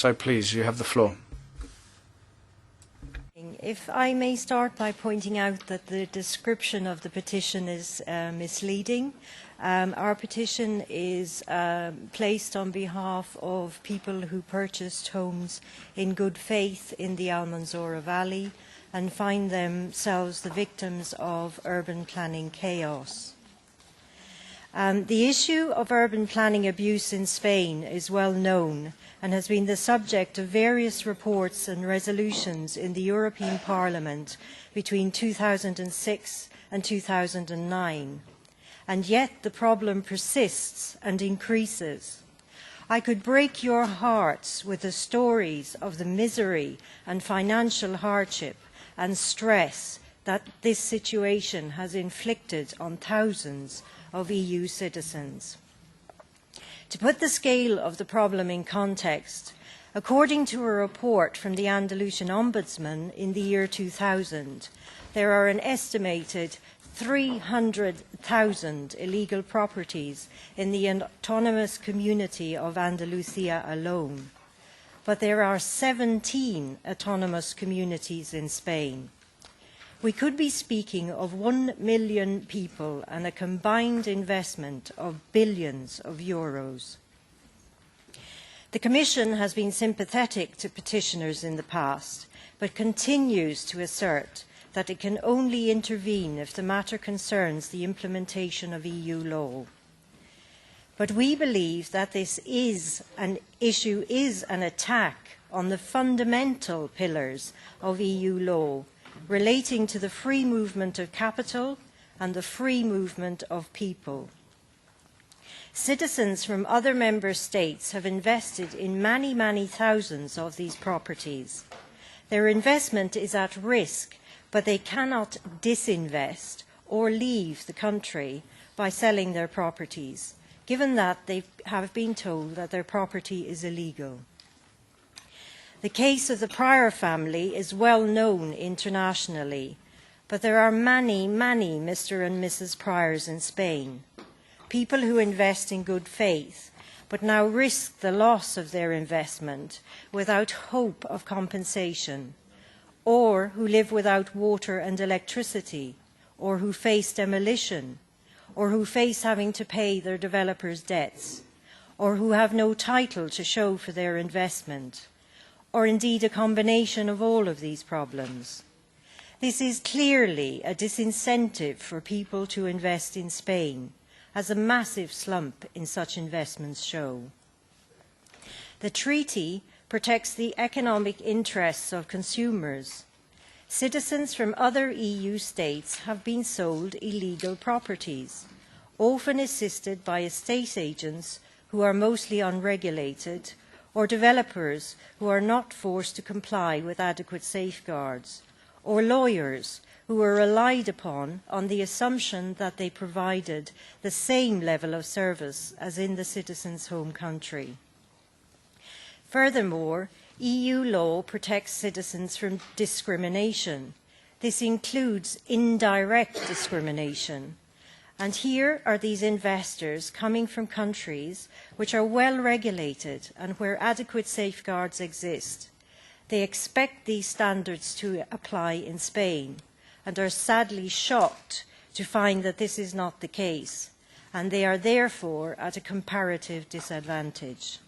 So please, you have the floor. If I may start by pointing out that the description of the petition is misleading. Our petition is placed on behalf of people who purchased homes in good faith in the Almanzora Valley and find themselves the victims of urban planning chaos. The issue of urban planning abuse in Spain is well known and has been the subject of various reports and resolutions in the European Parliament between 2006 and 2009. And yet the problem persists and increases. I could break your hearts with the stories of the misery and financial hardship and stress that this situation has inflicted on thousands of EU citizens. To put the scale of the problem in context, according to a report from the Andalusian Ombudsman in the year 2000, there are an estimated 300,000 illegal properties in the autonomous community of Andalucia alone. But there are 17 autonomous communities in Spain. We could be speaking of 1 million people and a combined investment of billions of euros. The Commission has been sympathetic to petitioners in the past, but continues to assert that it can only intervene if the matter concerns the implementation of EU law. But we believe that this an attack on the fundamental pillars of EU law, relating to the free movement of capital and the free movement of people. Citizens from other member states have invested in many, many thousands of these properties. Their investment is at risk, but they cannot disinvest or leave the country by selling their properties, given that they have been told that their property is illegal. The case of the Pryor family is well known internationally, but there are many, many Mr. and Mrs. Pryors in Spain, people who invest in good faith, but now risk the loss of their investment without hope of compensation, or who live without water and electricity, or who face demolition, or who face having to pay their developers' debts, or who have no title to show for their investment, or indeed a combination of all of these problems. This is clearly a disincentive for people to invest in Spain, as a massive slump in such investments show. The treaty protects the economic interests of consumers. Citizens from other EU states have been sold illegal properties, often assisted by estate agents who are mostly unregulated, or developers who are not forced to comply with adequate safeguards, or lawyers who are relied upon on the assumption that they provided the same level of service as in the citizen's home country. Furthermore, EU law protects citizens from discrimination. This includes indirect discrimination. And here are these investors coming from countries which are well regulated and where adequate safeguards exist. They expect these standards to apply in Spain and are sadly shocked to find that this is not the case, and they are therefore at a comparative disadvantage.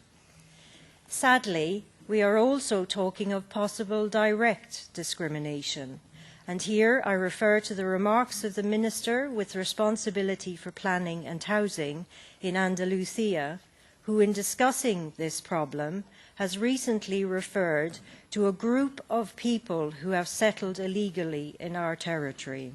Sadly, we are also talking of possible direct discrimination. And here I refer to the remarks of the Minister with responsibility for planning and housing in Andalucia, who in discussing this problem has recently referred to a group of people who have settled illegally in our territory.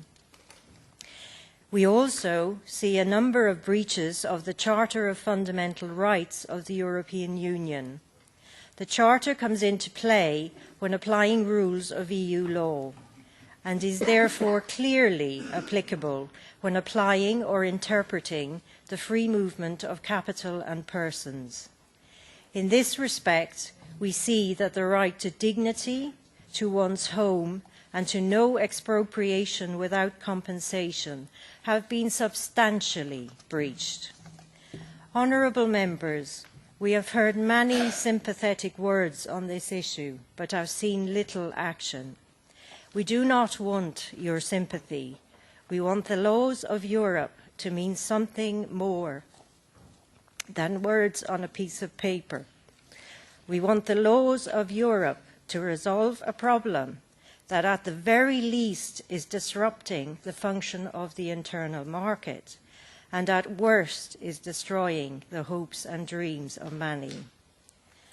We also see a number of breaches of the Charter of Fundamental Rights of the European Union. The Charter comes into play when applying rules of EU law, and is therefore clearly applicable when applying or interpreting the free movement of capital and persons. In this respect, we see that the right to dignity, to one's home, and to no expropriation without compensation have been substantially breached. Honourable members, We have heard many sympathetic words on this issue, but have seen little action. We do not want your sympathy. We want the laws of Europe to mean something more than words on a piece of paper. We want the laws of Europe to resolve a problem that at the very least is disrupting the function of the internal market, and at worst is destroying the hopes and dreams of many.